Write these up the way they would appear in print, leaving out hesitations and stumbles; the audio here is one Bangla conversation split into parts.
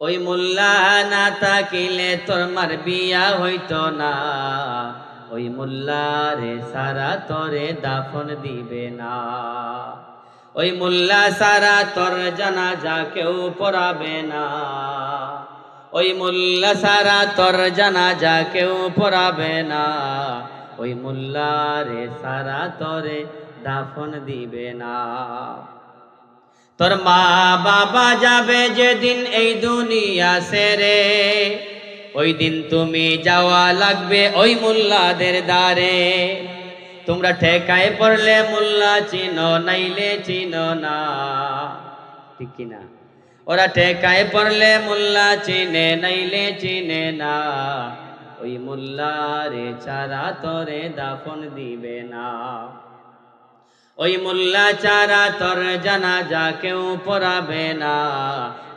ওই মোল্লা না থাকিলে তোর মার বিয়া হইতো না, ওই মোল্লা রে সারা তোরে দাফন দিবে না, ওই মোল্লা সারা তোর জানাজা কেউ পড়াবে না, ওই মোল্লা সারা তোর জানাজা কেউ পড়াবে না, ওই মোল্লা রে সারা তোরে দাফন দিবে না। তোর মা বাবা যাবে যেদিন এই দুনিয়া ছেড়ে, ওই দিন তুমি যাওয়া লাগবে ওই মোল্লাদের দ্বারে। তোমরা ঠেকায় পড়লে মোল্লা চিনো নাইলে চিনো না, ঠিক কিনা? ওরা ঠেকায় পড়লে মোল্লা চিনে নাইলে চিনে না, ওই মোল্লা রে ছাড়া তোরে দাফন দিবে না, ওই মোল্লা ছাড়া তোর জানাজা কেউ পড়াবে না,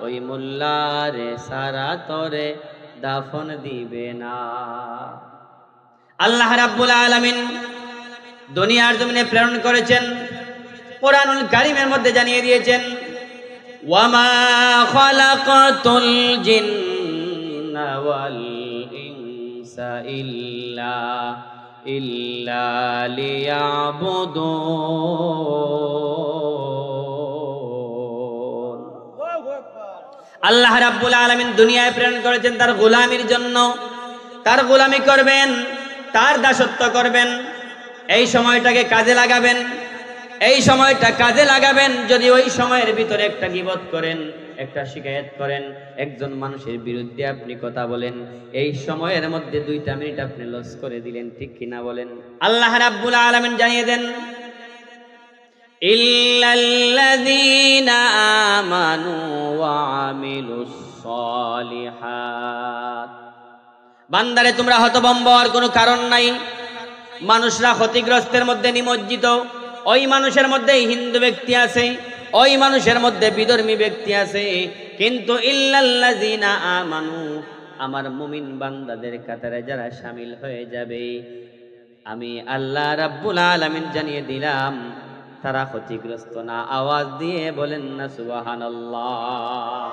ওই মোল্লা রে সারা তোরে দাফন দিবে না। আল্লাহ রাব্বুল আলামিন দুনিয়ার জমিনে প্রেরণ করেছেন, কোরআনুল কারীমের মধ্যে জানিয়ে দিয়েছেন, ওয়ামা খালাকাতুল জিন্না ওয়াল ইনসা ইল্লা লিয়াবুদুন। আল্লাহ রাব্বুল আলামিন দুনিয়ায় প্রেরণ করেছেন তার গোলামির জন্য, তার গোলামি করবেন, তার দাসত্ব করবেন। এই সময়টাকে কাজে লাগাবেন, এই সময়টা কাজে লাগাবেন। যদি ওই সময়ের ভিতরে একটা গীবত করেন, একটা শিকায়ত করেন, একজন মানুষের বিরুদ্ধে আপনি কথা বলেন, এই সময়ের মধ্যে 2টা মিনিট আপনি লস করে দিলেন, ঠিক কিনা বলেন? আল্লাহ রাব্বুল আলামিন জানিয়ে দেন, ইল্লাল্লাযীনা আমানু ওয়া আমিলুস সালিহাত। বান্দারে তোমরা হতভম্ব হওয়ার কোনো কারণ নাই। মানুষরা ক্ষতিগ্রস্তের মধ্যে নিমজ্জিত, ওই মানুষের মধ্যে হিন্দু ব্যক্তি আছে, ওই মানুষের মধ্যে বিধর্মী ব্যক্তি আছে, কিন্তু ইল্লাল্লাযীনা আমানু, আমার মুমিন বান্দাদের কাতারে যারা শামিল হয়ে যাবে, আমি আল্লাহ রাব্বুল আলামিন জানিয়ে দিলাম তারা ক্ষতিগ্রস্ত না। আওয়াজ দিয়ে বলেন না সুবহানাল্লাহ।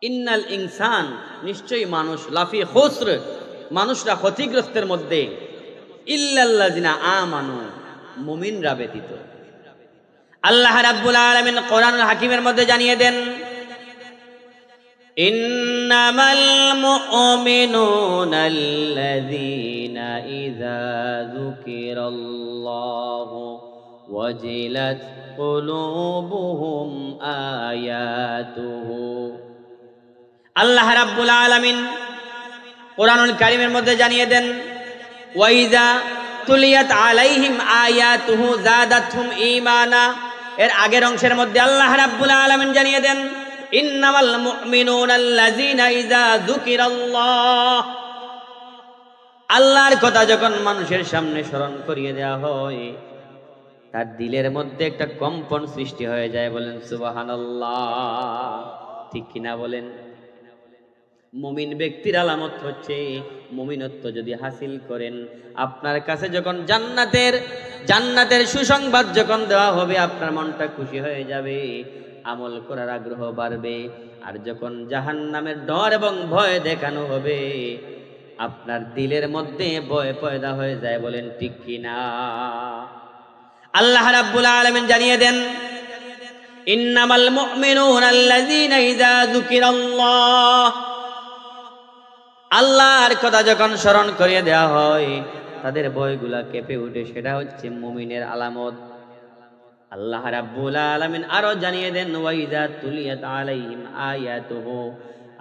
ইন্নাল ইনসান, নিশ্চয়ই মানুষ, লাফি খুসর, মানুষরা ক্ষতিগ্রস্তের মধ্যে, ইল্লাল্লাযীনা আমানু, মুমিনরা ব্যতীত। আল্লাহ রাব্বুল আলামিন কোরআনুল হাকিমের মধ্যে জানিয়ে দেন, ইন্নামাল মুমিনুনা আল্লাযীনা ইযা যুকিরাল্লাহু ওয়াজিলাত কুলুবুহুম আয়াতুহু। আল্লাহ রাব্বুল আলামিন কোরআনুল কারীমের মধ্যে জানিয়ে দেন, ওয়াইযা তুলিয়াত আলাইহিম আয়াতুহু যাদাতহুম ঈমানা। এর আগের অংশের মধ্যে আল্লাহ রাব্বুল আলামিন জানিয়ে দেন, ইন্নামাল মুমিনুনা আল্লাযীনা ইযা যুকিরাল্লাহ। আল্লাহর কথা যখন মানুষের সামনে স্মরণ করিয়ে দেওয়া হয়, তার দিলের মধ্যে একটা কম্পন সৃষ্টি হয়ে যায়। বলেন সুবহানাল্লাহ, ঠিক কিনা বলেন? মুমিন ব্যক্তির আলামত হচ্ছে, মুমিনত্ব যদি হাসিল করেন, আপনার কাছে যখন জান্নাতের সুসংবাদ যখন দেওয়া হবে, আপনার মনটা খুশি হয়ে যাবে, আমল করার আগ্রহ বাড়বে। আর যখন জাহান্নামের ডর এবং ভয় দেখানো হবে, আপনার দিলের মধ্যে ভয় পয়দা হয়ে যায়। বলেন ঠিক কিনা? আল্লাহ রাব্বুল আলামিন জানিয়ে দেন, ইন্নামাল মুমিনুনা আল্লাযীনা ইযা যুকিরাল্লাহ। আল্লাহর কথা যখন স্মরণ করিয়ে দেওয়া হয়, তাদের ভয়গুলা কেঁপে উঠে, সেটা হচ্ছে মুমিনের আলামত। আল্লাহ রাব্বুল আলামিন আরো জানিয়ে দেন, ওয়াইযা তুলিয়াত আলাইহিম আয়াতুহু।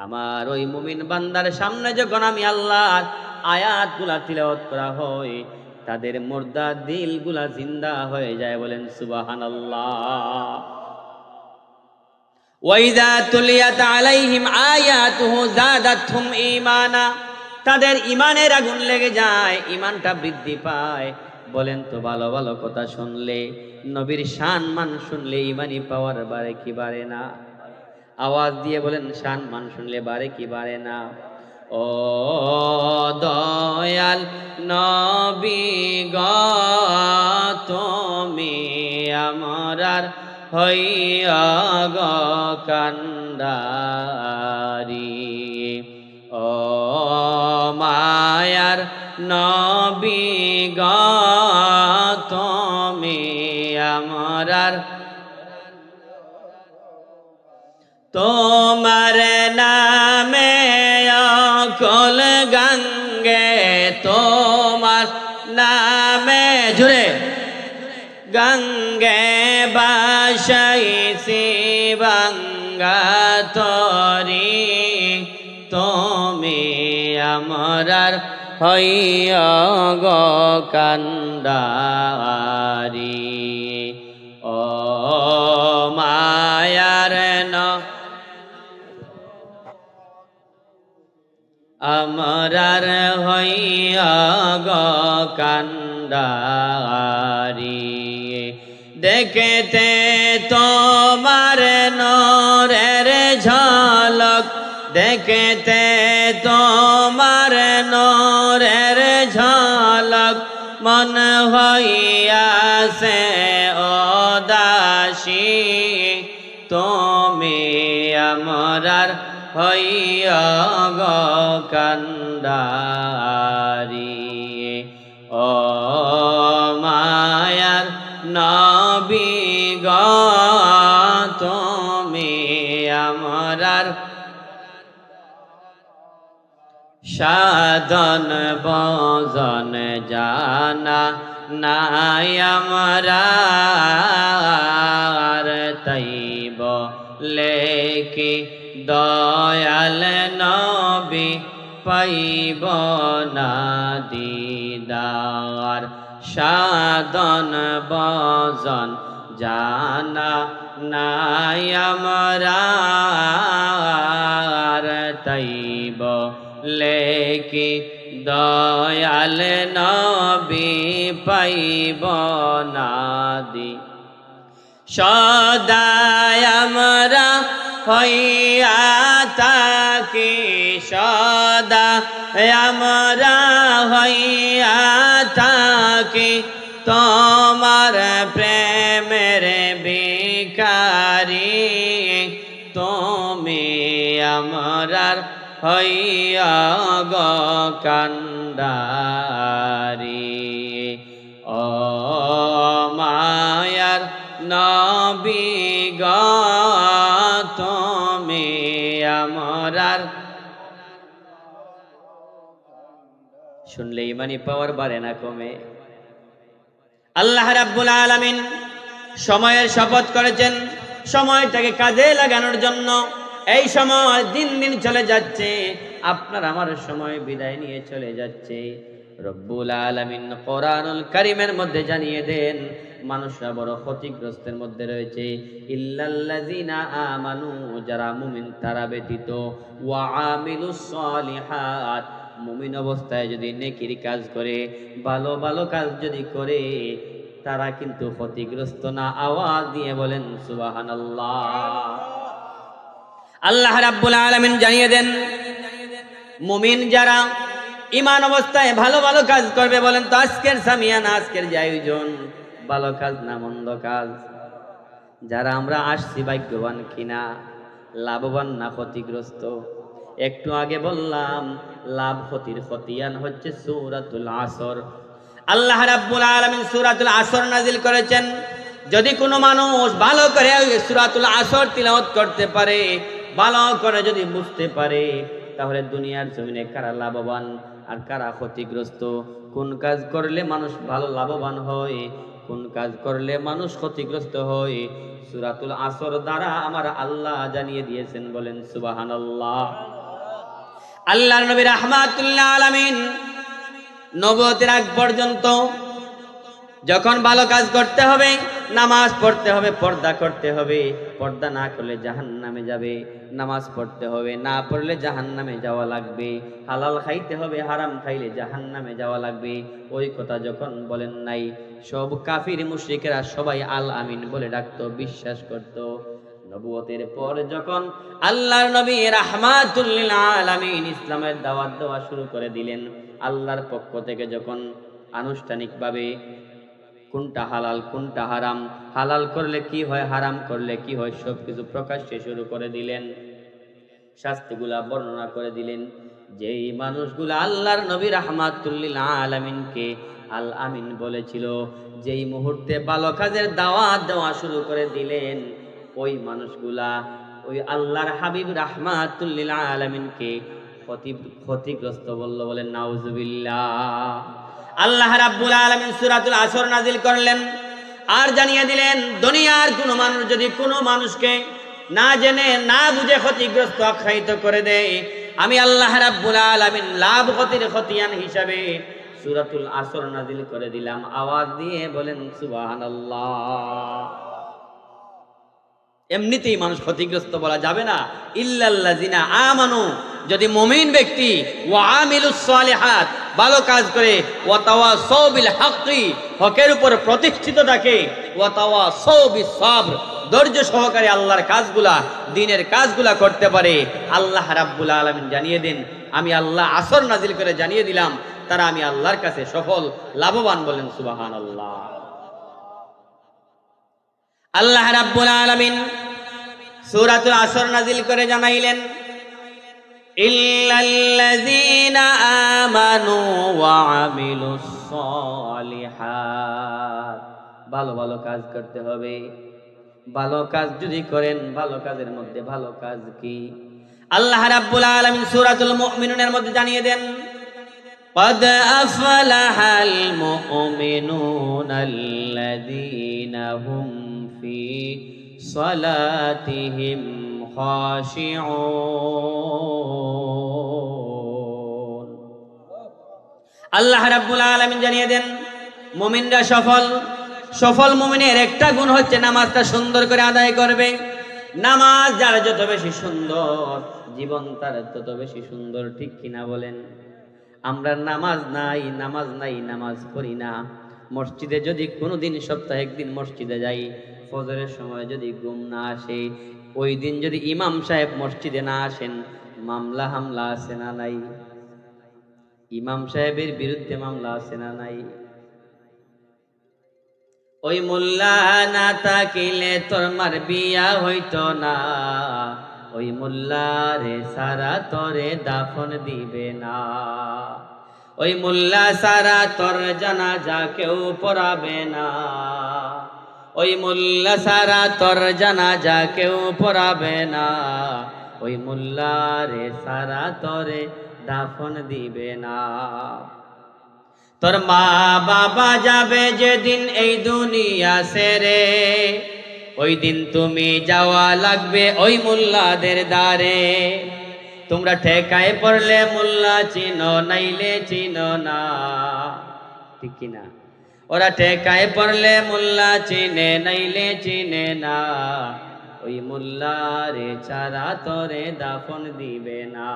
আমার ওই মুমিন বান্দার সামনে যখন আমি আল্লাহর আয়াতগুলা তিলাওয়াত করা হয়, তাদের মুর্দা দিলগুলা জিন্দা হয়ে যায়। বলেন সুবহানাল্লাহ। ওয়াইযা তুলিয়াত আলাইহিম আয়াতুহু যাদাতহুম ঈমানা। তাদের ঈমানের আগুন লেগে যায়, ঈমানটা বৃদ্ধি পায়। বলেন তো, ভালো ভালো কথা শুনলে, নবীর শান মান শুনলে ঈমানি পাওয়ার বাড়ে কি বাড়ে না? আওয়াজ দিয়ে বলেন, শান মান শুনলে বাড়ে কি বাড়ে না? ও দয়াল নবী গো, তুমি আমরার হইয়া গো কান্ড কান্ডারি ও মায়ার নবী গো তুমি আমরার তোমার নামে অকল গঙ্গে তোমার নামে জুড়ে গঙ্গে বাসাইছি বাঙ্গা তরি তুমি আমরার হইয়া গো কান্ডারি ও মায়ার আমরার হইয়া গো কান্ডারি দেখতে তোমার নূরের ঝলক দেখতে তোমার নূরের ঝলক মন হইয়াছে উদাসী তুমি আমরার হইয়া গো কান্ডারি ও মায়ার নবী গো তুমি আমরার সাধন ভজন জানা নাই আমরার তাইব লেকি দয়াল নবী পাইব না দিদার সাধন ভজন জানা নাই আমরার তাইব লেকি দয়াল নবী পাইব না দি সদায় আমরা হইয়া থাকি সদা আমরা হইয়া থাকি তোমার প্রেমের ভিখারি তুমি আমরার হইয়া গো কান্ডারি ও মায়ার নবী গো তুমি আমরার শুনলে ইমানি পাওয়ার বাড়ে না কমে। আল্লাহ রাব্বুল আলামিন সময়ের শপথ করেছেন সময়টাকে কাজে লাগানোর জন্য। এই সময় দিন দিন চলে যাচ্ছে, আপনার আমার সময় বিদায় নিয়ে চলে যাচ্ছে। রব্বুল আলামিন কোরআনুল কারীমের মধ্যে জানিয়ে দেন মানুষরা বড় ক্ষতিগ্রস্তের মধ্যে রয়েছে। ইল্লাল্লাযিনা আমানু, যারা মুমিন তারা ব্যতীত, ওয়া আমিলুস সলিহাত, মুমিন অবস্থায় যদি নেকির কাজ করে, ভালো ভালো কাজ যদি করে, তারা কিন্তু ক্ষতিগ্রস্ত না। আওয়াজ দিয়ে বলেন সুবহানাল্লাহ। আল্লাহ রাব্বুল আলামিন জানিয়ে দেন মুমিন যারা ঈমান অবস্থায় ভালো ভালো কাজ করবে, বলেন তো আজকের সামিয়ানা, আজকের যে আয়োজন, ভালো কাজ না মন্দ কাজ? যারা আমরা আসছি ভাগ্যবান কিনা, লাভবান না ক্ষতিগ্রস্ত? একটু আগে বললাম লাভ ক্ষতির খতিয়ান হচ্ছে সূরাতুল আসর। আল্লাহ রাব্বুল আলামিন সূরাতুল আসর নাজিল করেছেন। যদি কোনো মানুষ ভালো করে সূরাতুল আসর তিলাওয়াত করতে পারে, ভালো করে যদি বুঝতে পারে, তাহলে দুনিয়ার জমিনে কারা লাভবান আর কারা ক্ষতিগ্রস্ত, কোন কাজ করলে মানুষ ভালো লাভবান হয়, কোন কাজ করলে মানুষ ক্ষতিগ্রস্ত হয়, সূরাতুল আসর দ্বারা আমার আল্লাহ জানিয়ে দিয়েছেন। বলেন সুবহানাল্লাহ। আল্লাহর নবী রাহমাতুল্লাহ আলামিন নবুয়তের আগ পর্যন্ত যখন ভালো কাজ করতে হবে, নামাজ পড়তে হবে, পর্দা করতে হবে, পর্দা না করলে জাহান্নামে যাবে, নামাজ পড়তে হবে, না পড়লে জাহান্নামে যাওয়া লাগবে, হালাল খাইতে হবে, হারাম খাইলে জাহান্নামে যাওয়া লাগবে, ওই কথা যখন বলেন নাই, সব কাফির মুশরিকেরা সবাই আল আমিন বলে ডাকতো, বিশ্বাস করত। নবুয়তের পর যখন আল্লাহর নবী রাহমাতুল লিল আলামিন ইসলামের দাওয়াত দেওয়া শুরু করে দিলেন, আল্লাহর পক্ষ থেকে যখন আনুষ্ঠানিকভাবে কোনটা হালাল কোনটা হারাম, হালাল করলে কি হয়, হারাম করলে কি হয়, সবকিছু প্রকাশ্যে শুরু করে দিলেন। শাস্তিগুলা বর্ণনা করে দিলেন। যেই মানুষগুলা আল্লাহর নবী রাহমাতুল লিল আলামিনকে আল আমিন বলেছিল, যেই মুহূর্তে ভালো কাজের দাওয়াত দেওয়া শুরু করে দিলেন, ওই মানুষগুলা ওই আল্লাহর হাবিব রাহমাতুল লিল আলামিনকে ক্ষতিগ্রস্ত বলল। বলেন নাউজুবিল্লাহ। আল্লাহ রাব্বুল আলামিন সূরাতুল আসর নাজিল করলেন আর জানিয়ে দিলেন, দুনিয়ার কোনো মানুষ যদি কোনো মানুষকে না জেনে না বুঝে ক্ষতিগ্রস্ত আখ্যায়িত করে দেয়, আমি আল্লাহ রাব্বুল আলামিন লাভ ক্ষতির খতিয়ান হিসাবে সূরাতুল আসর নাজিল করে দিলাম। আওয়াজ দিয়ে বলেন সুবহানাল্লাহ। এমনিতেই মানুষ ক্ষতিগ্রস্ত বলা যাবে না, ইল্লাল্লাযিনা আমানু, যদি মুমিন ব্যক্তি ওয়া আমিলুস সালিহাত, ভালো কাজ করে, ওয়া তাওয়াসাউ বিল হাক্কি, হকের উপর প্রতিষ্ঠিত থাকে, ওয়া তাওয়াসাউ বিস সাবর, ধৈর্য সহকারে আল্লাহর কাজগুলা, দ্বীনের কাজগুলা করতে পারে। আল্লাহ রাব্বুল আলামিন জানিয়ে দেন, আমি আল্লাহ আসর নাজিল করে জানিয়ে দিলাম, তারা আমি আল্লাহর কাছে সফল লাভবান। বলেন সুবহানাল্লাহ। আল্লাহ রাব্বুল আলামিন সূরাতুল আসর নাজিল করে জানাইলেন, ইল্লাল্লাযীনা আমানু ওয়া আমিলুস সালিহাত, ভালো ভালো কাজ করতে হবে। ভালো কাজ যদি করেন, ভালো কাজের মধ্যে ভালো কাজ কি? আল্লাহ রাব্বুল আলামিন সূরাতুল মুমিনুনের মধ্যে জানিয়ে দেন, قد أفلح المؤمنون الذين هم في صلاتهم خاشعون। আল্লাহ রাব্বুল আলামিন জানিয়ে দেন, মুমিনরা সফল মুমিনের একটা গুণ হচ্ছে নামাজটা সুন্দর করে আদায় করবে। নামাজ যার যত বেশি সুন্দর, জীবন তার তত বেশি সুন্দর। ঠিক কিনা বলেন? আমরা নামাজ নাই, নামাজ পড়ি না। মসজিদে যদি কোনোদিন সপ্তাহে একদিন মসজিদে যাই, ফজরের সময় যদি ঘুম না আসে, ওই দিন যদি ইমাম সাহেব মসজিদে না আসেন, মামলা হামলা আছে না নাই? ইমাম সাহেবের বিরুদ্ধে মামলা আছে না নাই? ওই মোল্লা না থাকিলে তোর মার বিয়া হইতো না, ওই মোল্লা রে সারা তোরে দাফন দিবে না, ওই মোল্লা সারা তোর জানাজা কেউ পড়াবে না, ওই মোল্লা সারা তোর জানাজা কেউ পড়াবে না, ওই মোল্লা রে সারা তোরে দাফন দিবে না। তোর মা বাবা যাবে যেদিন এই দুনিয়া ছেড়ে, ওই দিন তুমি যাওয়া লাগবে ওই মোল্লাদের দ্বারে। তোমরা ঠেকায় পড়লে মোল্লা চিনো, নাইলে চিনো না। ঠিক কিনা? ওরা ঠেকায় পড়লে মোল্লা চিনে, নাইলে চিনে না, ওই মোল্লা রে ছাড়া তোরে দাফন দিবে না,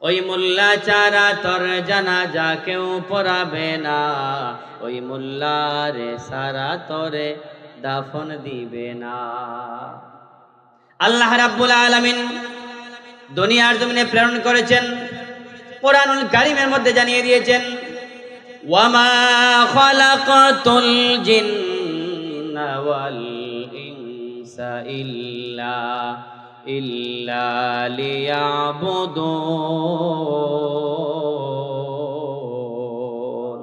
ওই মোল্লা ছাড়া তোর জানাজা কেউ পড়াবে না, ওই মোল্লা রে সারা তোরে দাফন দিবে না। আল্লাহ রাব্বুল আলামিন দুনিয়ার জমিনে প্রেরণ করেছেন, কোরআনুল কারীমের মধ্যে জানিয়ে দিয়েছেন, ওয়ামা খালাকাতুল জিন্না ওয়াল ইনসা ইল্লা লিয়াবুদুন।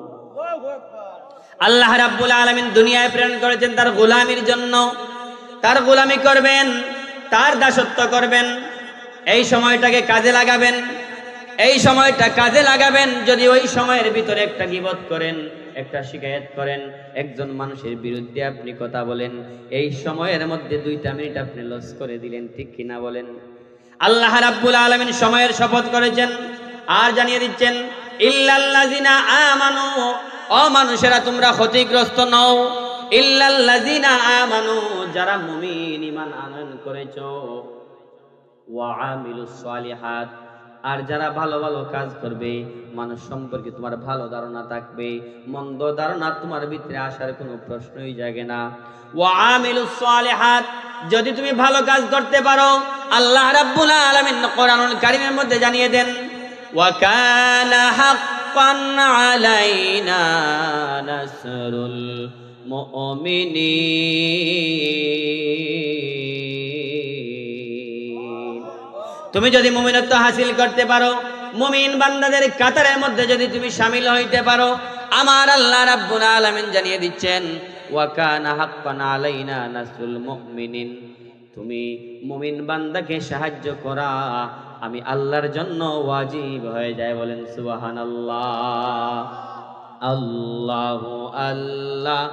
আল্লাহ রাব্বুল আলামিন দুনিয়ায় প্রেরণ করেছেন তার গোলামির জন্য। তার গোলামি করবেন, তার দাসত্ব করবেন। এই সময়টাকে কাজে লাগাবেন, এই সময়টা কাজে লাগাবেন। যদি ওই সময়ের ভিতরে একটা গীবত করেন, একটা শিকায়ত করেন, একজন মানুষের বিরুদ্ধে আপনি কথা বলেন, এই সময়ের মধ্যে 2টা মিনিট আপনি লস করে দিলেন। ঠিক কিনা বলেন? আল্লাহ রাব্বুল আলামিন সময়ের শপথ করেছেন আর জানিয়ে দিচ্ছেন, ইল্লাল্লাযিনা আমানু, ও মানুষেরা তোমরা ক্ষতিগ্রস্ত নও। ইল্লাল্লাযিনা আমানু, যারা মুমিন ঈমান আনয়ন করেছো, ওয়া আমিলুস সালিহাত, আর যারা ভালো ভালো কাজ করবে, মানুষ সম্পর্কে তোমার ভালো ধারণা থাকবে, মন্দ ধারণা তোমার ভিতরে আসার কোনো প্রশ্নই জাগে না। ওয়া আমিলুস সালিহাত, যদি তুমি ভালো কাজ করতে পারো, আল্লাহ রাব্বুল আলামিন কোরআনুল কারীমের মধ্যে জানিয়ে দেন, ওয়া কানা হাক্কান আলাইনা নাসরুল মুমিনিন। তুমি যদি মুমিনত্ব হাসিল করতে পারো, মুমিন বান্দাদের কাতারের মধ্যে যদি তুমি শামিল হইতে পারো, আমার আল্লাহ রাব্বুল আলামিন জানিয়ে দিচ্ছেন ওয়া কানা হাক্কান আলাইনা নাসরুল মুমিনিন, তুমি মুমিন বান্দাকে সাহায্য করা আমি আল্লাহর জন্য ওয়াজিব হয়ে যায়। বলেন সুবহানাল্লাহ। আল্লাহু আল্লাহ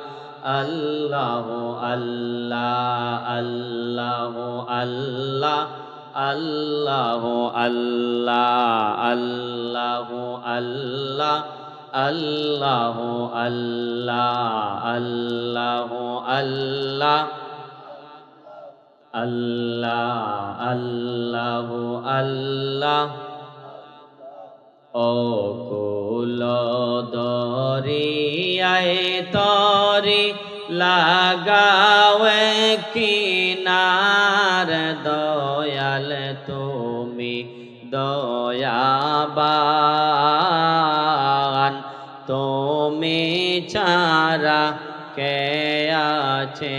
আল্লাহু আল্লাহ আল্লাহু আল্লাহ আল্লাহু আল্লাহ আল্লাহু আল্লাহ আল্লাহু আল্লাহ আল্লাহু আল্লাহ আল্লাহ আল্লাহু আল্লাহ। ও কুল দরিয়ায় তরি লাগাওয়ে কিনার, দয়াল তুমি দয়াবান, তুমি ছাড়া কে আছে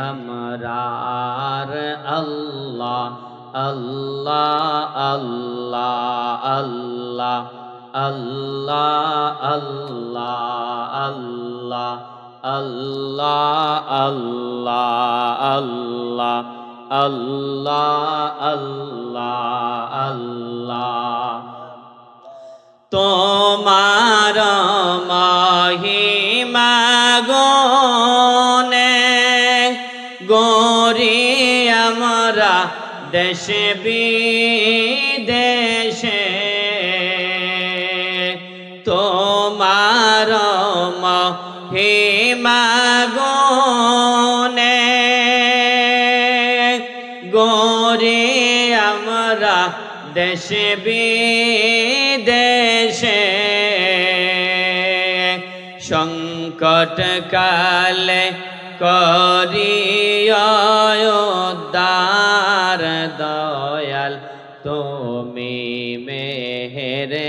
আমরার। আল্লাহ আল্লাহ আল্লাহ আল্লাহ আল্লাহ আল্লাহ আল্লাহ আল্লাহ আল্লাহ আল্লাহ আল্লাহ আল্লাহ। তোমার মহিমা গুণে গরি আমরা দেশে বিদেশে, তোমার মহিমা গুণে গরি আমরা দেশে বিদেশে, সংকট কালে করিয়া উদ্ধার, দয়াল তুমি মেহেরবান,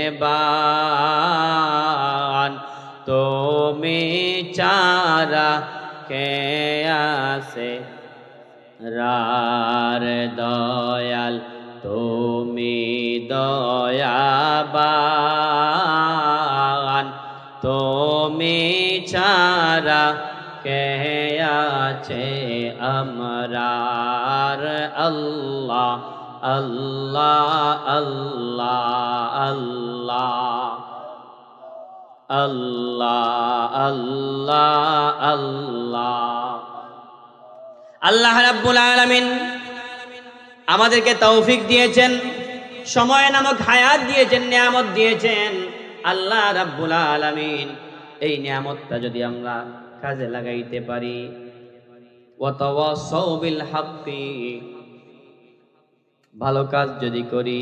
তুমি ছাড়া কে আছে রার। দয়াল তুমি দয়াবান, তুমি ছাড়া কে আছে আমরার। আল্লাহ আল্লাহ আল্লাহ আল্লাহ আল্লাহ আল্লাহ আল্লাহ। আল্লাহ রাব্বুল আলামিন আমাদেরকে তৌফিক দিয়েছেন, সময় নামক হায়াত দিয়েছেন, নিয়ামত দিয়েছেন। আল্লাহ রাব্বুল আলামিন এই নিয়ামতটা যদি আমরা কাজে লাগাইতে পারি, ওয়া তাওয়াসাউ বিল হাক্কি, ভালো কাজ যদি করি,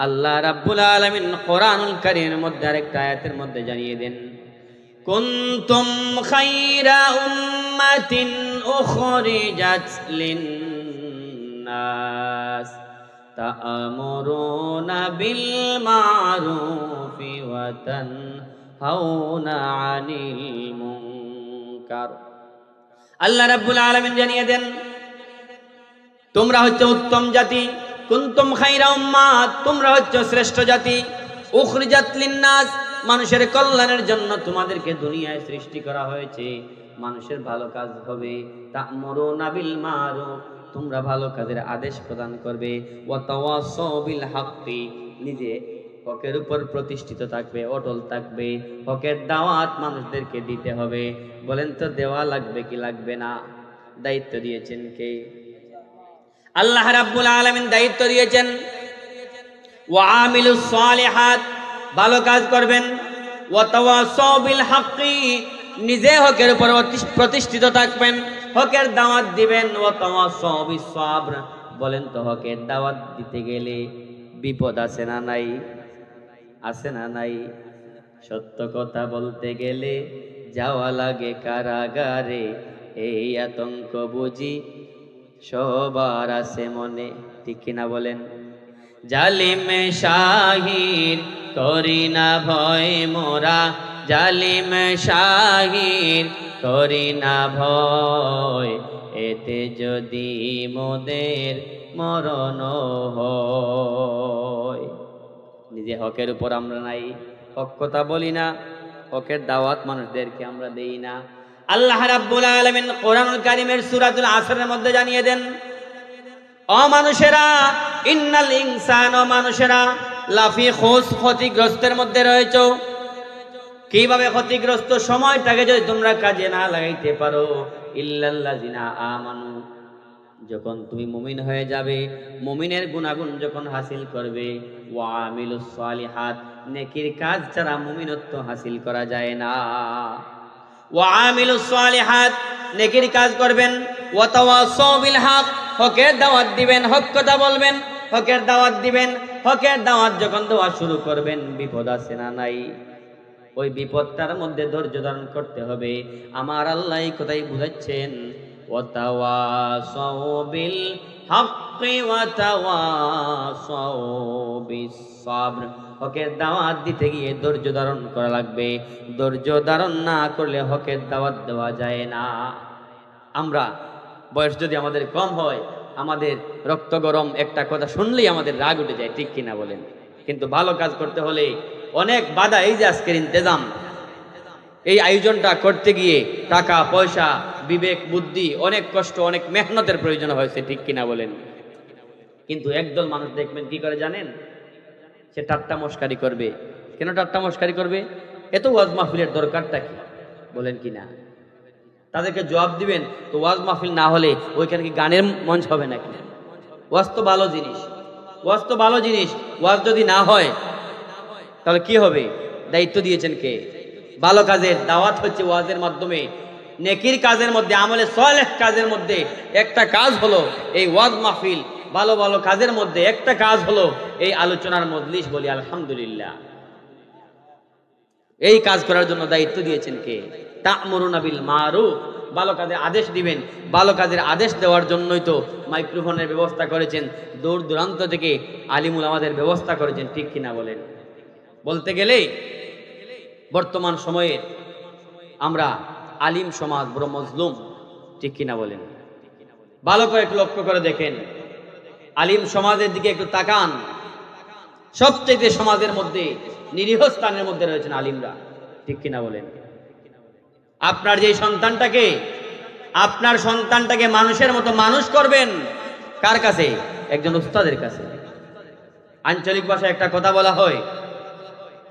আল্লাহ রাব্বুল আলামিন কোরআনুল কারীমের মধ্যে আরেকটা আয়াতের মধ্যে জানিয়ে দেন, কুনতুম খায়রা উম্মাতিন উখরিজাত লিন-নাস তা'মুরুনা বিল মা'রুফি ওয়া তানহাউনা আনিল মুনকার। আল্লাহ রাব্বুল আলামিন জানিয়ে দেন, তোমরা হচ্ছে উত্তম জাতি, কুনতুম খায়রা উম্মাত, তোমরা হচ্ছে শ্রেষ্ঠ জাতি, উখরিজাত লিন-নাস, মানুষের কল্যাণের জন্য তোমাদেরকে দুনিয়ায় সৃষ্টি করা হয়েছে, মানুষের ভালো কাজ হবে। তা'মুরুনা বিল মা'রুফ, তোমরা ভালো কাজের আদেশ প্রদান করবে। ওয়া তাওয়াসাউ বিল হাক্কি, নিজে হকের উপর প্রতিষ্ঠিত থাকবে, অটল থাকবে। হকের দাওয়াত মানুষদেরকে দিতে হবে। বলেন তো দেওয়া লাগবে কি লাগবে না? দায়িত্ব দিয়েছেন কে? আল্লাহ রাব্বুল আলামিন দায়িত্ব দিয়েছেন, ওয়া আমিলুস সালিহাত, ভালো কাজ করবেন। ওয়া তাওয়াসাউ বিল হাক্কি, নিজে হকের উপর প্রতিষ্ঠিত থাকবেন, হকের দাওয়াত দিবেন। ওয়া তাওয়াসাউ বিস সাবর, বলেন তো হকের দাওয়াত দিতে গেলে বিপদ আছে না নাই? আছে না নাই? সত্য কথা বলতে গেলে যাওয়া লাগে কারাগারে, এই আতঙ্ক বুঝি সবার আছে মনে, ঠিক কিনা বলেন? জালিম শাহির করি না ভয় মোরা, জালিম শাহির করি না ভয়, এতে যদি মোদের মরণ হয়। হকের উপর আমরা নাই, হক কথা বলি না, হকের দাওয়াত মানুষদেরকে আমরা দেই না। আল্লাহ রাব্বুল আলামিন কোরআনুল কারীমের সূরাতুল আসরের মধ্যে জানিয়ে দেন, ও মানুষেরা, ইন্নাল ইনসানা, মানুষেরা, লাফি খুস, ক্ষতিগ্রস্তের মধ্যে রয়েছে। কিভাবে ক্ষতিগ্রস্ত? সময়টাকে যদি তোমরা কাজে না লাগাইতে পারো, ইল্লাল্লাযিনা আমানু, যখন তুমি মুমিন হয়ে যাবে, মুমিনের গুণাগুণ যখন হাসিল করবে, ওয়া আমিলুস সালিহাত, নেকির কাজ ছাড়া মুমিনত্ব হাসিল করা যায় না। ওয়া আমিলুস সালিহাত, নেকির কাজ করবেন, ওয়া তাওয়াসাউ বিল হক, হকের দাওয়াত দিবেন, হক কথা বলবেন, হকের দাওয়াত দিবেন। হকের দাওয়াত যখন দেওয়া শুরু করবেন, বিপদ আছে না নাই? ওই বিপদটার মধ্যে ধৈর্য ধারণ করতে হবে। আমার আল্লাহ এই কথাই বুঝাচ্ছেন, ওয়া তাওয়াসাউ বিল হক্কি ওয়া তাওয়াসাউ বিস সাবর, হকের দাওয়াত দিতে গিয়ে ধৈর্য ধারণ করা লাগবে। ধৈর্য ধারণ না করলে হকের দাওয়াত দেওয়া যায় না। আমরা বয়স যদি আমাদের কম হয়, আমাদের রক্ত গরম, একটা কথা শুনলেই আমাদের রাগ উঠে যায়, ঠিক কিনা বলেন? কিন্তু ভালো কাজ করতে হলে অনেক বাধা। এই যে আজকের ইন্তেজাম, এই আয়োজনটা করতে গিয়ে টাকা পয়সা, বিবেক বুদ্ধি, অনেক কষ্ট, অনেক মেহনতের প্রয়োজন হয়েছে, ঠিক কিনা বলেন? কিন্তু একদল মানুষ দেখবেন কি করে জানেন? সে ঠাট্টা মস্কারি করবে। কেন ঠাট্টা মস্কারি করবে? এত ওয়াজ মাহফিলের দরকারটা কি? বলেন কিনা? তাদেরকে জবাব দিবেন, তো ওয়াজ মাহফিল না হলে ওইখানে কি গানের মঞ্চ হবে নাকি? ওয়াজ তো ভালো জিনিস, ওয়াজ তো ভালো জিনিস। ওয়াজ যদি না হয় তাহলে কি হবে? দায়িত্ব দিয়েছেন কে? ভালো কাজের দাওয়াত হচ্ছে ওয়াজের মাধ্যমে। নেকির কাজের মধ্যে, আমলে সালেহ কাজের মধ্যে একটা কাজ হলো এই ওয়াজ মাহফিল। ভালো ভালো কাজের মধ্যে একটা কাজ হলো এই আলোচনার মজলিস। বলি আলহামদুলিল্লাহ। এই কাজ করার জন্য দায়িত্ব দিয়েছেন কে? তা'মুরুনা বিল মারুফ, ভালো কাজের আদেশ দিবেন। ভালো কাজের আদেশ দেওয়ার জন্যই তো মাইক্রোফোনের ব্যবস্থা করেছেন, দূর দূরান্ত থেকে আলিমুল আমাদের ব্যবস্থা করেছেন, ঠিক কিনা বলেন? বলতে গেলে বর্তমান সময়ে আমরা আলিম সমাজ বড় মজলুম, ঠিক কিনা বলেন? ভালো করে একটু লক্ষ্য করে দেখেন, আলিম সমাজের দিকে একটু তাকান। সবচেয়ে সমাজের মধ্যে নিরীহ স্থানের মধ্যে রয়েছেন আলিমরা, ঠিক কিনা বলেন? আপনার যে সন্তানটাকে মানুষের মতো মানুষ করবেন, কার কাছে? একজন উস্তাদের কাছে। আঞ্চলিক ভাষায় একটা কথা বলা হয়,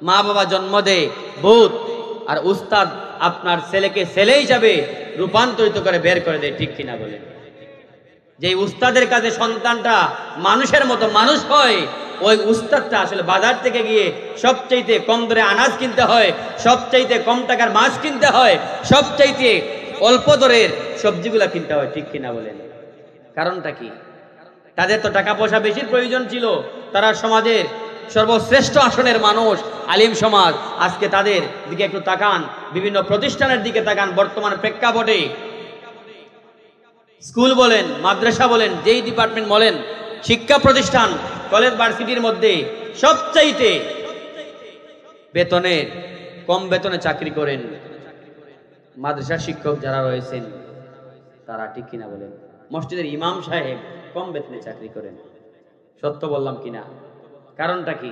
মা বাবা জন্ম দেয় ভূত, আর উস্তাদ আপনার ছেলেকে ছেলে হিসাবে রূপান্তরিত করে বের করে দেয়, ঠিক কিনা বলেন? যে উস্তাদের কাছে সন্তানটা মানুষের মতো মানুষ হয়, ওই উস্তাদটা আসলে বাজার থেকে গিয়ে সবচাইতে কম দরে আনাজ কিনতে হয়, সবচাইতে কম টাকার মাছ কিনতে হয়, সবচাইতে অল্প দরের সবজিগুলা কিনতে হয়, ঠিক কিনা বলেন? কারণটা কি? তাদের তো টাকা পয়সা বেশি প্রয়োজন ছিল। তারা সমাজের সর্বশ্রেষ্ঠ আসনের মানুষ, আলিম সমাজ। আজকে তাদের দিকে একটু তাকান, বিভিন্ন প্রতিষ্ঠানের দিকে তাকান। বর্তমান প্রেক্ষাপটে স্কুল বলেন, মাদ্রাসা বলেন, যেই ডিপার্টমেন্ট বলেন, শিক্ষা প্রতিষ্ঠান, কলেজ ভার্সিটির মধ্যে সবচাইতে বেতনের কম বেতনে চাকরি করেন মাদ্রাসা শিক্ষক যারা রয়েছেন তারা, ঠিক কিনা বলেন? মসজিদের ইমাম সাহেব কম বেতনে চাকরি করেন। সত্য বললাম কিনা? কারণটা কি?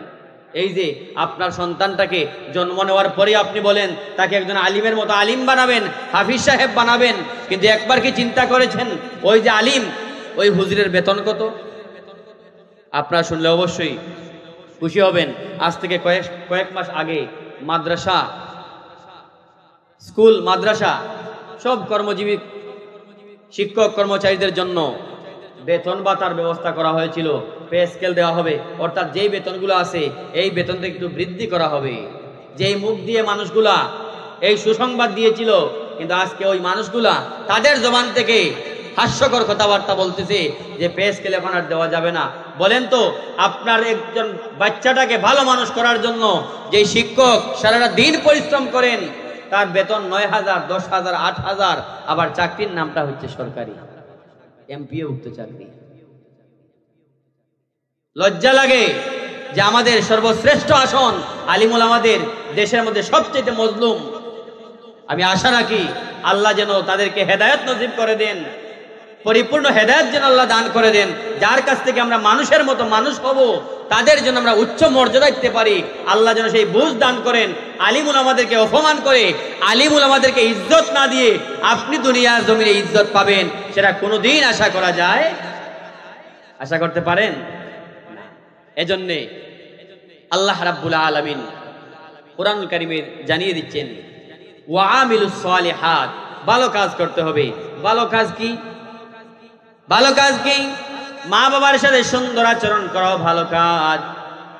এই যে আপনার সন্তানটাকে জন্ম নেওয়ার পরে আপনি বলেন তাকে একজন আলিমের মতো আলিম বানাবেন, হাফিজ সাহেব বানাবেন, কিন্তু একবার কি চিন্তা করেছেন ওই যে আলিম, ওই হুজুরের বেতন কত? আপনারা শুনলে অবশ্যই খুশি হবেন। আজ থেকে কয়েক মাস আগে মাদ্রাসা, স্কুল, মাদ্রাসা সব কর্মজীবী শিক্ষক কর্মচারীদের জন্য বেতন ভাতার ব্যবস্থা করা হয়েছিল। পে স্কেল দেওয়া হবে, অর্থাৎ যেই বেতনগুলো আছে এই বেতনটা একটু বৃদ্ধি করা হবে। যেই মুখ দিয়ে মানুষগুলা এই সুসংবাদ দিয়েছিল, কিন্তু আজকে ওই মানুষগুলা তাদের জবান থেকে হাস্যকর কথাবার্তা বলতেছে যে পে স্কেল এখন আর দেওয়া যাবে না। বলেন তো, আপনার একজন বাচ্চাটাকে ভালো মানুষ করার জন্য যে শিক্ষক সারাটা দিন পরিশ্রম করেন, তার বেতন 9,000, 10,000, 8,000, আবার চাকরির নামটা হচ্ছে সরকারি, এমপিও ভুক্ত চাকরি। লজ্জা লাগে যে আমাদের সর্বশ্রেষ্ঠ আসন আলিমুল আমাদের দেশের মধ্যে সবচেয়ে মজলুম। আমি আশা রাখি আল্লাহ যেন তাদেরকে হেদায়েত নসিব করে দেন, পরিপূর্ণ হেদায়েত যেন আল্লাহ দান করে দেন, যার কাছ থেকে আমরা মানুষের মতো মানুষ হব, তাদের জন্য আমরা উচ্চ মর্যাদা দিতে পারি। আল্লাহ যেন সেই বুঝ দান করেন। আলিমুল আমাদেরকে অপমান করে, আলিমুল আমাদেরকে ইজ্জত না দিয়ে আপনি দুনিয়ার জমিনে ইজ্জত পাবেন, সেটা কোনোদিন আশা করা যায়? আশা করতে পারেন? এজন্যে আল্লাহ রাব্বুল আলামিন কুরআনুল কারীমে জানিয়ে দিচ্ছেন, ওয়া আমিলুস সালিহাত, ভালো কাজ করতে হবে। ভালো কাজ কি? ভালো কাজ কি? মা বাবার সাথে সুন্দর আচরণ করাও ভালো কাজ।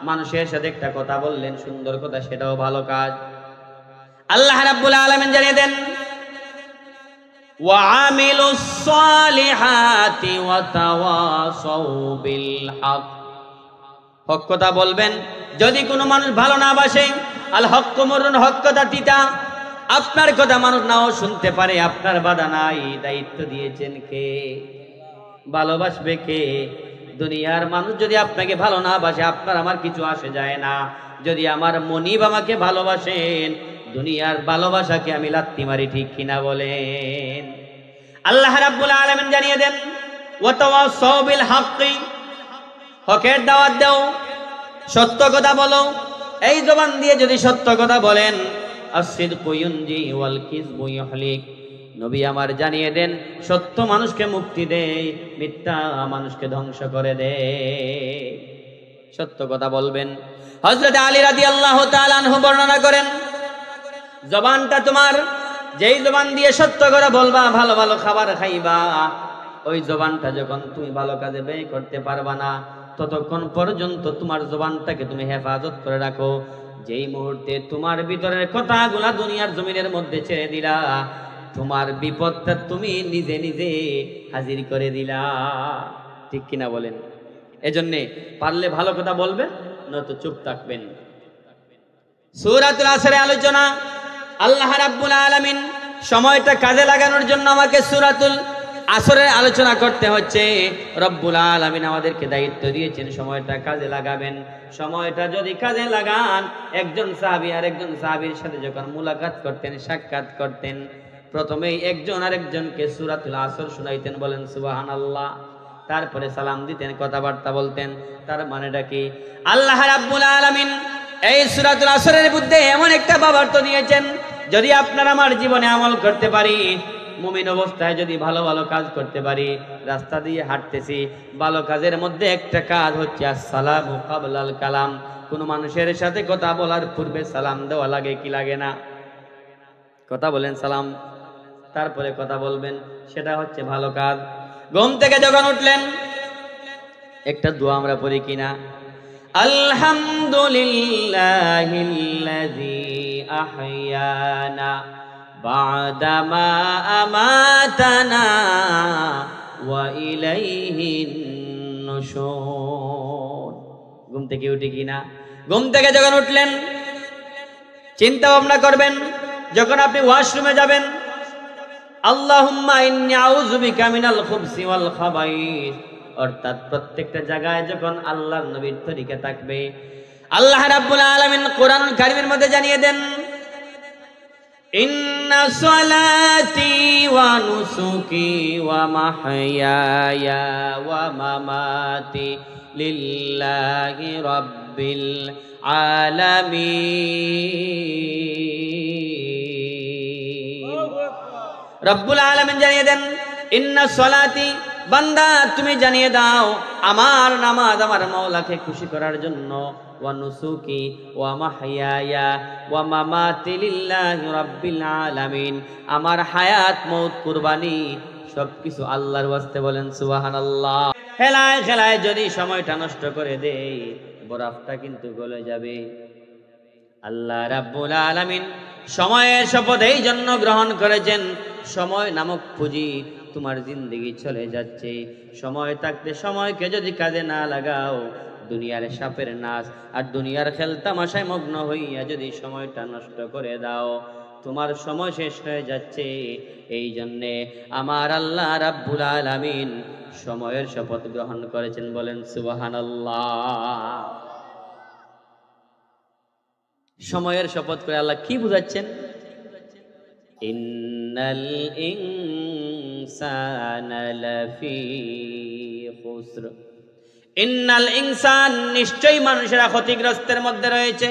মানুষের সাথে একটা কথা বললেন সুন্দর কথা, সেটাও ভালো কাজ। আল্লাহ রাব্বুল আলামিন জানিয়ে দেন, ওয়া আমিলুস সালিহাতি ওয়া তাওয়াসাউ বিল হক। হক কথা বলবেন। যদি কোনো মানুষ ভালো না বাসে, আল হক মুরুন, হক কথা তিতা, আপনার কথা মানুষ নাও শুনতে পারে, আপনার বাধা নাই। দায়িত্ব দিয়েছেন কে? ভালোবাসবে কে? দুনিয়ার মানুষ যদি আপনাকে ভালো না বাসে, আপনার আমার কিছু আসে যায় না। যদি আমার মনিব আমাকে ভালোবাসেন, দুনিয়ার ভালোবাসাকে আমি লাত্তি মারি, ঠিক কিনা বলেন? আল্লাহ রাব্বুল আলামিন জানিয়ে দেন, ওয়া তাওয়াসাউ বিল হক, হকের দাওয়াত দাও, সত্য কথা বলো। এই জবান দিয়ে যদি সত্য কথা বলেন, আস-সিদকু ইউনজি ওয়াল কিযবু ইহলিক, নবী আমার জানিয়ে দেন, সত্য মানুষকে মুক্তি দেয়, মিথ্যা মানুষকে ধ্বংস করে দেয়। সত্য কথা বলবেন। হযরত আলী রাদিয়াল্লাহু তাআলা আনহু বর্ণনা করেন, জবানটা তোমার, যেই জবান দিয়ে সত্য কথা বলবা, ভালো ভালো খাবার খাইবা, ওই জবানটা যখন তুমি ভালো কাজে ব্যয় করতে পারবা না, ততক্ষণ পর্যন্ত তোমার জবানটাকে তুমি হেফাজত করে রাখো। যেই মুহূর্তে তোমার ভিতরের কথাগুলা দুনিয়ার জমিনের মধ্যে ছেড়ে দিলা, তোমার বিপদটা তুমি নিজে নিজে হাজির করে দিলা, ঠিক কিনা বলেন? এজন্যে পারলে ভালো কথা বলবেন, নয়তো চুপ থাকবেন। সূরাতুল আসরে আলোচনা। আল্লাহ রাব্বুল আলামিন সময়টা কাজে লাগানোর জন্য আমাকে সূরাতুল আসরের আলোচনা করতে হচ্ছে। রব্বুল আলামিন আমাদেরকে দায়িত্ব দিয়েছেন সময়টা কাজে লাগাবেন। সময়টা যদি কাজে লাগান, একজন সাহাবী আর একজন সাহাবীর সাথে যখন মুলাকাত করতেন, সাক্ষাৎ করতেন, প্রথমেই একজন আরেকজনকে সূরাতুল আসর শুনাইতেন, বলেন সুবহানাল্লাহ। তারপরে সালাম দিতেন, কথাবার্তা বলতেন। তার মানেটা কি? আল্লাহ রাব্বুল আলামিন এই সূরাতুল আসরের মধ্যে এমন একটা বাবার্ত দিয়েছেন, যদি আপনার আমার জীবনে আমল করতে পারি, মুমিন অবস্থায় যদি ভালো ভালো কাজ করতে পারি, রাস্তা দিয়ে হাঁটতেছি, ভালো কাজের মধ্যে একটা কাজ হচ্ছে আসসালামু ক্বাবলাল কালাম। কোন মানুষের সাথে কথা বলার পূর্বে সালাম দেওয়া লাগে কি লাগে না? কথা বলেন, সালাম তারপরে কথা বলবেন, সেটা হচ্ছে ভালো কাজ। ঘুম থেকে যখন উঠলেন, একটা দোয়া আমরা পড়ি কিনা? আলহামদুলিল্লাহিল্লাযী আহইয়ানা বা'দামা আমাতানা ওয়া ইলাইহিন নুশুর। ঘুম থেকে উঠে কিনা? ঘুম থেকে যখন উঠলেন, চিন্তা ভাবনা করবেন, যখন আপনি ওয়াশরুমে যাবেন, আল্লাহুম্মা ইন্নী আউযু বিকা মিনাল খুবসি ওয়াল খাবাইস, অর্থাৎ প্রত্যেকটা জায়গায় যখন আল্লাহর নবীর তরিকা থাকবে। আল্লাহ রাব্বুল আলামিন কোরআনুল কারীমের মধ্যে জানিয়ে দেন, ইন্না সলাতি ওয়া নুসুকি ওয়া মাহইয়ায়া ওয়া মামাতি লিল্লাহি রাব্বিল আলামিন। রব্বুল আলামিন জানিয়ে দেন, ইন্না সলাতি, বান্দা তুমি জানিয়ে দাও, আমার নামাজ আমার মাওলাকে খুশি করার জন্য, ওয়া নুসুকি ওয়া মাহইয়ায়া ওয়া মামাতি লিল্লাহি রাব্বিল আলামিন, আমার হায়াত মওত কুরবানি সবকিছু আল্লাহর ওয়াস্তে, বলেন সুবহানাল্লাহ। খেলায় খেলায় যদি সময়টা নষ্ট করে দেই, বরফটা কিন্তু গলে যাবে। আল্লাহ রাব্বুল আলামিন সময়ের শপথ এই জন্য গ্রহণ করেছেন, সময় নামক পুঁজি তোমার জিন্দেগি চলে যাচ্ছে। সময় থাকতে সময়কে যদি কাজে না লাগাও, দুনিয়ার সাপের নাচ আর দুনিয়ার খেলতামাশায় মগ্ন হইয়া যদি সময়টা নষ্ট করে দাও, তোমার সময় শেষ হয়ে যাচ্ছে। এই জন্যে আমার আল্লাহ রাব্বুল আলামিন সময়ের শপথ গ্রহণ করেছেন, বলেন সুবহানাল্লাহ। সময়ের শপথ করে আল্লাহ কি বুঝাচ্ছেন? ইন্নাল ইনসানা লাফি খুসর। ইন্নাল ইনসান, নিশ্চয়ই মানুষেরা ক্ষতিগ্রস্তের মধ্যে রয়েছে,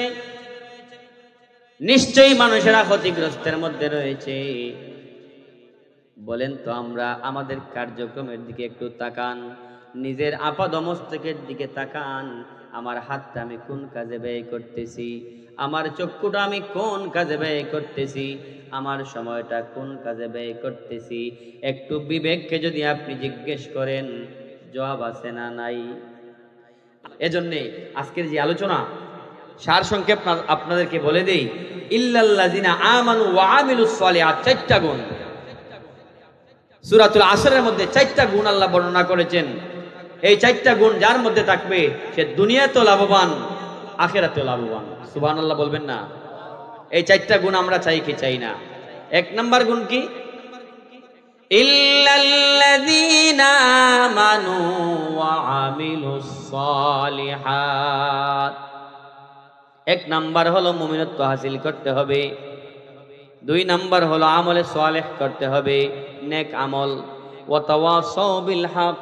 নিশ্চয়ই মানুষেরা ক্ষতিগ্রস্তের মধ্যে রয়েছে। বলেন তো আমরা আমাদের কার্যক্রমের দিকে একটু তাকান, নিজের আপাদমস্তকের দিকে তাকান। আমার হাতটা আমি কোন কাজে ব্যয় করতেছি, আমার চক্ষুটা আমি কোন কাজে ব্যয় করতেছি, আমার সময়টা কোন কাজে ব্যয় করতেছি। একটু বিবেককে যদি আপনি জিজ্ঞেস করেন, জবাব আছে না নাই? এজন্যে আজকের যে আলোচনা সার সংক্ষেপ আপনাদেরকে বলে দেই, ইল্লাল্লাযিনা আমানু ওয়া আমিলুস সালিহাত, 4টা গুণ সূরাতুল আসরের মধ্যে 4টা গুণ আল্লাহ বর্ণনা করেছেন। এই 4টা গুণ যার মধ্যে থাকবে সে দুনিয়াতেও লাভবান, আখিরাতেও লাভবান। সুবহানাল্লাহ বলবেন না? এই 4টা গুণ আমরা চাই কি চাই না? 1 নাম্বার গুণ কি? ইল্লাল্লাযিনা আমানু ওয়া আমিলুস সালিহাত। 1 নাম্বার হলো মুমিনত্ব হাসিল করতে হবে। 2 নাম্বার হলো আমলে সালেহ করতে হবে, নেক আমল। ওয়া তাওয়াসাউ বিল হক,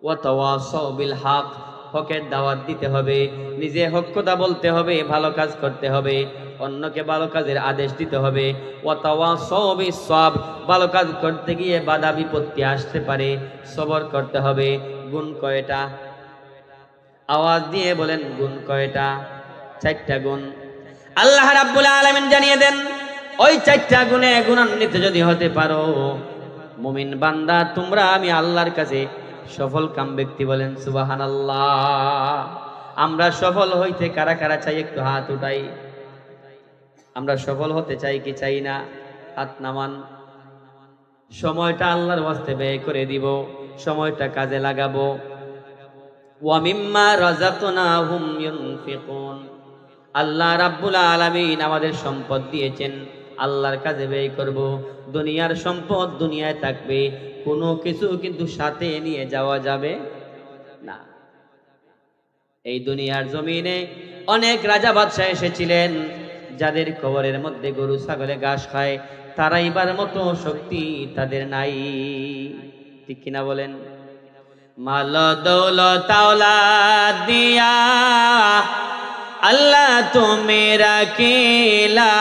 ওয়া তাওয়াসাউ বিল হক, হকের দাওয়াত দিতে হবে, নিজে হক কথা বলতে হবে, ভালো কাজ করতে হবে, অন্যকে ভালো কাজের আদেশ দিতে হবে। ওয়া তাওয়াসাউ বিস সাবর, ভালো কাজ করতে গিয়ে বাধা বিপত্তি আসতে পারে, সবর করতে হবে। গুণ কয়টা? আওয়াজ দিয়ে বলেন গুণ কয়টা? 4টা গুণ। আল্লাহ রাব্বুল আলামিন জানিয়ে দেন, ওই 4টা গুণে গুণান্বিত যদি হতে পারো মুমিন বান্দা, তোমরা আমি আল্লাহর কাছে সফল কাম ব্যক্তি। বলেন সুবহানাল্লাহ। আমরা সফল হইতে কারা কারা চাই? একটু হাত উঠাই। আমরা সফল হতে চাই কি চাই না? হাত নামান। সময়টা আল্লাহর ওয়াস্তে ব্যয় করে দিব, সময়টা কাজে লাগাবো। ওয়া মিম্মা রাযাকনাহুম ইউনফিকুন, আল্লাহ রাব্বুল আলামিন আমাদের সম্পদ দিয়েছেন, আল্লাহর কাজে ব্যয় করব। দুনিয়ার সম্পদ দুনিয়ায় থাকবে, কোনো কিছু কিন্তু সাথে নিয়ে যাওয়া যাবে না। এই দুনিয়ার জমিনে অনেক রাজা বাদশাহ এসেছিলেন, যাদের কবরের মধ্যে গরু ছাগলে ঘাস খায়, তারাইবার মতো শক্তি তাদের নাই। ঠিক কিনা বলেন? মাল দৌলত আওলাদ দিয়া আল্লাহ তুমি রাখিলা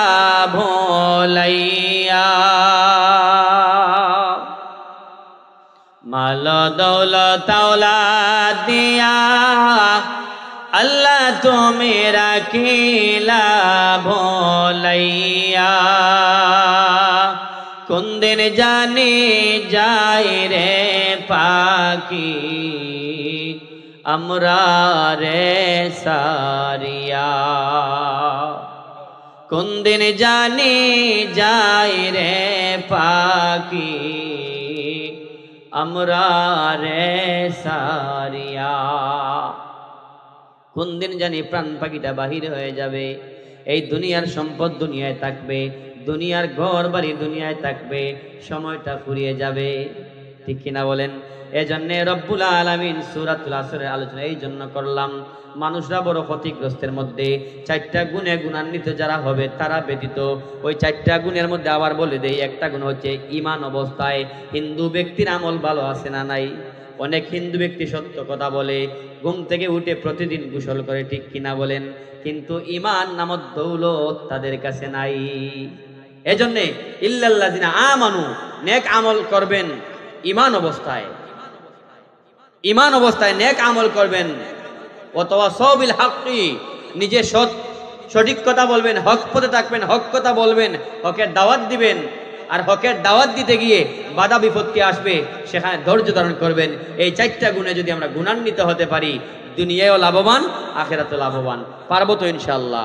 ভোলাইয়া, মাল দৌলত আওলাদ দিয়া আল্লাহ তুমি রাখিলা ভোলাইয়া। কোন দিন জানি যাই রে পাখি আমরা রে সারিয়া, কোন দিন জানি যাই রে পাখি আমরা রে সারিয়া। কোন দিন জানি প্রাণ পাখিটা বাহির হয়ে যাবে। এই দুনিয়ার সম্পদ দুনিয়ায় থাকবে, দুনিয়ার ঘর বাড়ি দুনিয়ায় থাকবে, সময়টা ফুরিয়ে যাবে। ঠিক কিনা বলেন? এজন্য রব্বুল আলামিন সূরাতুল আসরের আলোচনা এই জন্য করলাম, মানুষরা বড় ক্ষতিগ্রস্তের মধ্যে। 4টা গুণে গুণান্বিত যারা হবে তারা ব্যতীত ওই 4টা গুণের মধ্যে আবার বলে দেই, একটা গুণ হচ্ছে ঈমান অবস্থায় হিন্দু ব্যক্তির আমল ভালো আছে না নাই? অনেক হিন্দু ব্যক্তি সত্য কথা বলে, ঘুম থেকে উঠে প্রতিদিন গোসল করে, ঠিক কিনা বলেন? কিন্তু ঈমান নামক দৌলত তাদের কাছে নাই। এজন্য ইল্লাল্লাযিনা আমানু, নেক আমল করবেন ঈমান অবস্থায়, ঈমান অবস্থায় নেক আমল করবেন। ওয়া তাওয়াসাউ বিল হাক্কি, নিজে সঠিক কথা বলবেন, হক পথে থাকবেন, হক কথা বলবেন, হকের দাওয়াত দিবেন। আর হকের দাওয়াত দিতে গিয়ে বাধা বিপত্তি আসবে, সেখানে ধৈর্য ধারণ করবেন। এই 4টা গুণে যদি আমরা গুণান্বিত হতে পারি, দুনিয়ায়ও লাভবান, আখিরাতেও লাভবান। পারবো তো ইনশাআল্লাহ?